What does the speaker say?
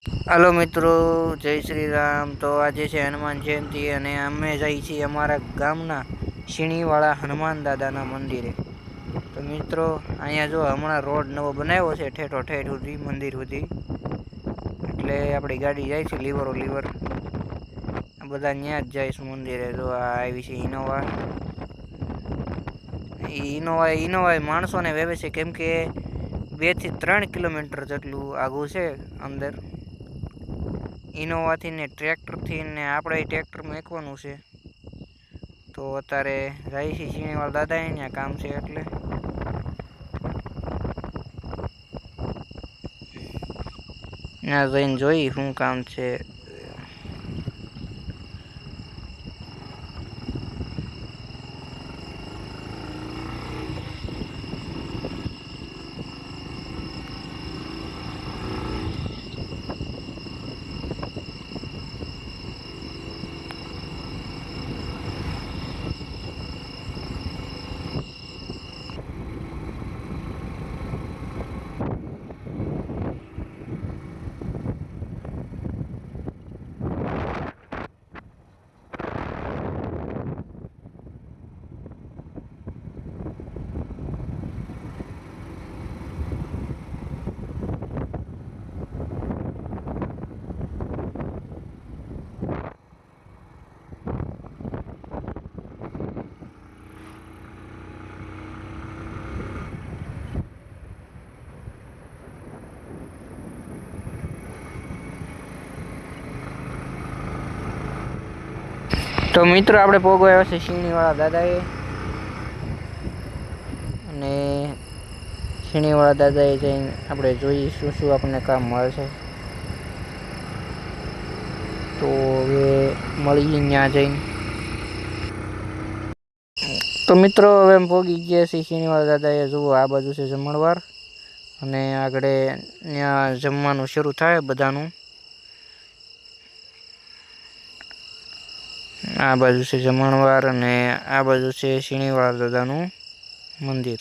Hello मित्रों, जय श्री राम। तो आज है हनुमान जयंती અને અમે જઈ છીએ અમારા ગામના શીણીવાળા હનુમાન દાદાના મંદિરે। તો મિત્રો અહીંયા જો હમણાં રોડ નવો બનાવ્યો છે ઠેઠો ઠેઠ સુધી મંદિર સુધી, એટલે આપણી ગાડી જાય છે લીવરો લીવર બધા ત્યાં જ જાય છે મંદિરે। જો આ આવી છે ઇનોવા માણસોને વેવે છે, કેમ કે 2 થી 3 કિલોમીટર જેટલું આગું છે અંદર। ઇનોવાથી ને ટ્રેક્ટરથી ને આપણે ટ્રેક્ટર મેકવાનું છે, તો અત્યારે જાય છે શીણીવાળા દાદા અહીંયા કામ છે એટલે ત્યાં જઈને જોઈ શું કામ છે। તો મિત્રો આપણે પોગો આવ્યો છે શીણીવાળા દાદાએ, અને શીણીવાળા દાદાએ જઈને આપણે જોઈએ શું શું આપણને કામ મળે છે। તો હવે મળીએ ત્યાં જઈને। તો મિત્રો હવે એમ પોગી ગયા છે શીણીવાળા દાદાએ। જુઓ આ બાજુ છે જમણવાર, અને આગળ ત્યાં જમવાનું શરૂ થાય બધાનું। આ બાજુ છે જમણવાર અને આ બાજુ છે શીણીવાળા દાદાનું મંદિર।